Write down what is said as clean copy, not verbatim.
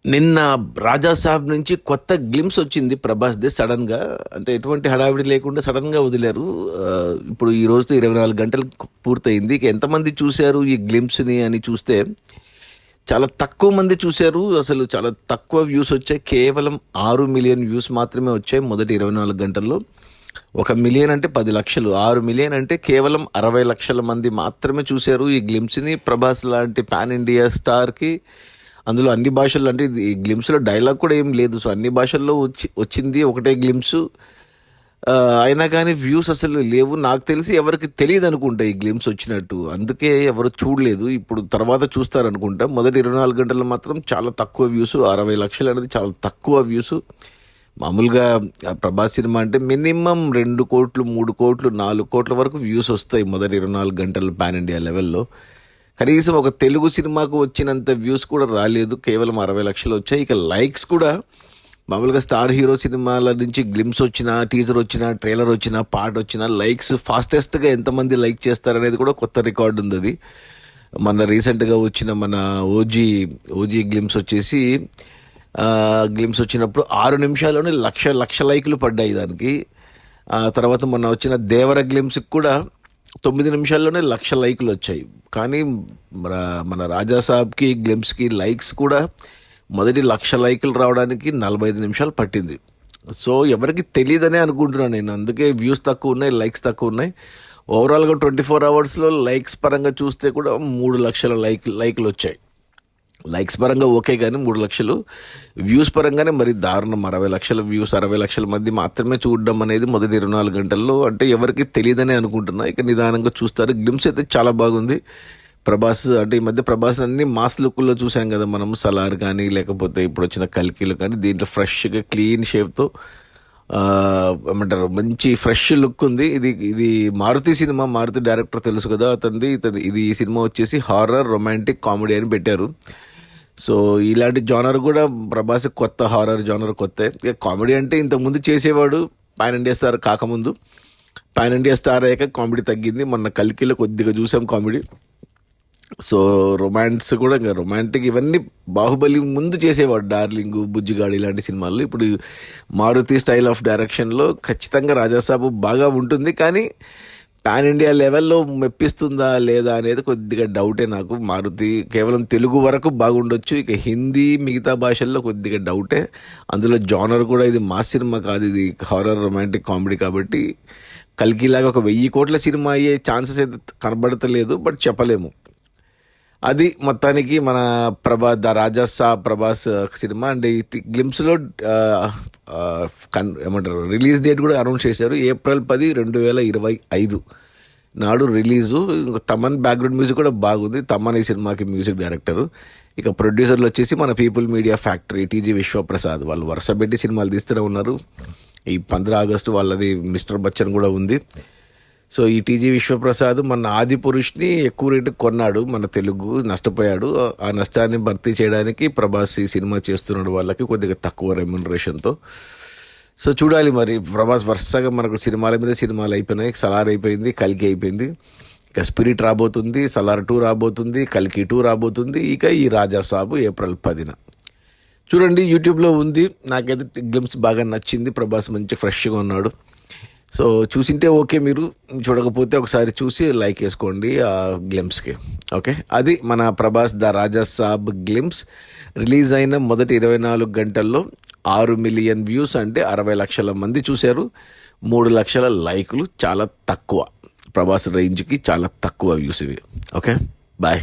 నిన్న రాజా సాబ్ నుంచి కొత్త గ్లిమ్స్ వచ్చింది ప్రభాస్ది సడన్గా. అంటే ఎటువంటి హడావిడి లేకుండా సడన్గా వదిలారు. ఇప్పుడు ఈ రోజుతో 24 గంటలు పూర్తయింది. ఇక ఎంతమంది చూశారు ఈ గ్లిమ్స్ని అని చూస్తే చాలా తక్కువ మంది చూశారు. అసలు చాలా తక్కువ వ్యూస్ వచ్చాయి. కేవలం 6 మిలియన్ వ్యూస్ మాత్రమే వచ్చాయి మొదటి 24 గంటల్లో. 1 మిలియన్ అంటే 10 లక్షలు, 6 మిలియన్ అంటే కేవలం 60 లక్షల మంది మాత్రమే చూశారు ఈ గ్లిమ్స్ని. ప్రభాస్ లాంటి పాన్ ఇండియా స్టార్కి అందులో అన్ని భాషల్లో, అంటే ఈ గ్లిమ్స్లో డైలాగ్ కూడా ఏం లేదు. సో అన్ని భాషల్లో వచ్చింది ఒకటే గ్లిమ్స్. అయినా కానీ వ్యూస్ అసలు లేవు. నాకు తెలిసి ఎవరికి తెలియదు అనుకుంటా ఈ గ్లిమ్స్ వచ్చినట్టు, అందుకే ఎవరు చూడలేదు. ఇప్పుడు తర్వాత చూస్తారనుకుంటా. మొదటి 24 గంటల్లో మాత్రం చాలా తక్కువ వ్యూస్. 60 లక్షలు అనేది చాలా తక్కువ వ్యూస్. మామూలుగా ప్రభాస్ సినిమా అంటే మినిమం 2 కోట్లు, 3 కోట్లు, 4 కోట్ల వరకు వ్యూస్ వస్తాయి మొదటి 24 గంటలు పాన్ ఇండియా లెవెల్లో. కనీసం ఒక తెలుగు సినిమాకు వచ్చినంత వ్యూస్ కూడా రాలేదు. కేవలం 60 లక్షలు వచ్చాయి. ఇక లైక్స్ కూడా మామూలుగా స్టార్ హీరో సినిమాల నుంచి గ్లిమ్స్ వచ్చినా, టీజర్ వచ్చినా, ట్రైలర్ వచ్చినా, పాట వచ్చినా లైక్స్ ఫాస్టెస్ట్గా ఎంతమంది లైక్ చేస్తారనేది కూడా కొత్త రికార్డు ఉంది. అది మన రీసెంట్గా వచ్చిన మన ఓజీ గ్లిమ్స్ వచ్చేసి గ్లిమ్స్ వచ్చినప్పుడు 6 నిమిషాల్లోనే లక్ష లైకులు పడ్డాయి దానికి. తర్వాత మొన్న వచ్చిన దేవర గ్లిమ్స్కి కూడా 9 నిమిషాల్లోనే 1,00,000 లైకులు వచ్చాయి. కానీ మన రాజా సాబ్కి గ్లిమ్స్కి లైక్స్ కూడా మొదటి 1,00,000 లైకులు రావడానికి 45 నిమిషాలు పట్టింది. సో ఎవరికి తెలియదనే అనుకుంటున్నాను నేను. అందుకే వ్యూస్ తక్కువ ఉన్నాయి, లైక్స్ తక్కువ ఉన్నాయి. ఓవరాల్గా 24 అవర్స్లో లైక్స్ పరంగా చూస్తే కూడా 3 లక్షల లైకులు వచ్చాయి. లైక్స్ పరంగా ఓకే, కానీ 3 లక్షలు వ్యూస్ పరంగానే మరి దారుణం. 60 లక్షల వ్యూస్, 60 లక్షల మంది మాత్రమే చూడడం అనేది మొదటి 24 గంటల్లో. అంటే ఎవరికి తెలియదనే అనుకుంటున్నా. ఇక నిదానంగా చూస్తారు. గ్లిమ్స్ అయితే చాలా బాగుంది. ప్రభాస్ అంటే ఈ మధ్య ప్రభాస్ అన్ని మాస్ లుక్లో చూసాం కదా మనం. సలార్ కానీ లేకపోతే ఇప్పుడు వచ్చిన కల్కిలు కానీ, దీంట్లో ఫ్రెష్గా క్లీన్ షేప్తో ఏమంటారు మంచి ఫ్రెష్ లుక్ ఉంది. ఇది మారుతి సినిమా. మారుతి డైరెక్టర్ తెలుసు కదా అతనిది. ఇది ఈ సినిమా వచ్చేసి హారర్ రొమాంటిక్ కామెడీ అని పెట్టారు. సో ఇలాంటి జానర్ కూడా ప్రభాస్ కొత్త. హారర్ జానర్ కొత్త. ఇక కామెడీ అంటే ఇంతకుముందు చేసేవాడు పాన్ ఇండియా స్టార్ కాకముందు. పాన్ ఇండియా స్టార్ అయ్యాక కామెడీ తగ్గింది. మొన్న కల్కిలో కొద్దిగా చూసాం కామెడీ. సో రొమాన్స్ కూడా, ఇంకా రొమాంటిక్ ఇవన్నీ బాహుబలి ముందు చేసేవాడు. డార్లింగ్, బుజ్జిగాడు ఇలాంటి సినిమాల్లో. ఇప్పుడు మారుతి స్టైల్ ఆఫ్ డైరెక్షన్లో ఖచ్చితంగా రాజాసాబు బాగా ఉంటుంది. కానీ పాన్ ఇండియా లెవెల్లో మెప్పిస్తుందా లేదా అనేది కొద్దిగా డౌటే నాకు. మారుతి కేవలం తెలుగు వరకు బాగుండొచ్చు. ఇక హిందీ, మిగతా భాషల్లో కొద్దిగా డౌటే. అందులో జానర్ కూడా ఇది మాస్ సినిమా కాదు, ఇది హారర్ రొమాంటిక్ కామెడీ కాబట్టి కల్కిలాగా ఒక 1000 కోట్ల సినిమా అయ్యే ఛాన్సెస్ అయితే కనబడతలేదు, బట్ చెప్పలేము. అది మొత్తానికి మన రాజా ప్రభాస్ సినిమా. అండ్ ఈ గ్లిమ్స్లో ఏమంటారు రిలీజ్ డేట్ కూడా అనౌన్స్ చేశారు. ఏప్రిల్ 10, 2025 నాడు రిలీజు. తమన్ బ్యాక్గ్రౌండ్ మ్యూజిక్ కూడా బాగుంది. తమన్ ఈ సినిమాకి మ్యూజిక్ డైరెక్టరు. ఇక ప్రొడ్యూసర్లు వచ్చేసి మన people media factory, TG Vishwaprasad. వాళ్ళు వరుస పెట్టి సినిమాలు తీస్తూనే ఉన్నారు. ఈ 15 ఆగస్టు వాళ్ళది మిస్టర్ బచ్చన్ కూడా ఉంది. సో ఈ టీజీ విశ్వప్రసాద్ మన ఆదిపురుష్ని ఎక్కువ రేటుకు కొన్నాడు. మన తెలుగు నష్టపోయాడు. ఆ నష్టాన్ని భర్తీ చేయడానికి ప్రభాస్ ఈ సినిమా చేస్తున్నాడు వాళ్ళకి కొద్దిగా తక్కువ రెమ్యునరేషన్తో. సో చూడాలి మరి. ప్రభాస్ వరుసగా మనకు సినిమాల మీద సినిమాలు అయిపోయినాయి. సలార్ అయిపోయింది, కల్కి అయిపోయింది. ఇక స్పిరిట్ రాబోతుంది, సలార్ 2 రాబోతుంది, కల్కి 2 రాబోతుంది. ఇక ఈ రాజా సాబు ఏప్రిల్ 10న చూడండి. యూట్యూబ్లో ఉంది. నాకైతే గ్లిమ్స్ బాగా నచ్చింది. ప్రభాస్ మంచి ఫ్రెష్గా ఉన్నాడు. సో చూసింటే ఓకే, మీరు చూడకపోతే ఒకసారి చూసి లైక్ వేసుకోండి ఆ గ్లిమ్స్కి. ఓకే, అది మన Prabhas the Raja Saab glimpse. Release అయిన మొదటి 24 గంటల్లో 6 మిలియన్ వ్యూస్, అంటే 60 లక్షల మంది చూశారు. 3 లక్షల లైకులు. చాలా తక్కువ. ప్రభాస్ రేంజ్కి చాలా తక్కువ వ్యూస్ ఇవి. Okay, bye.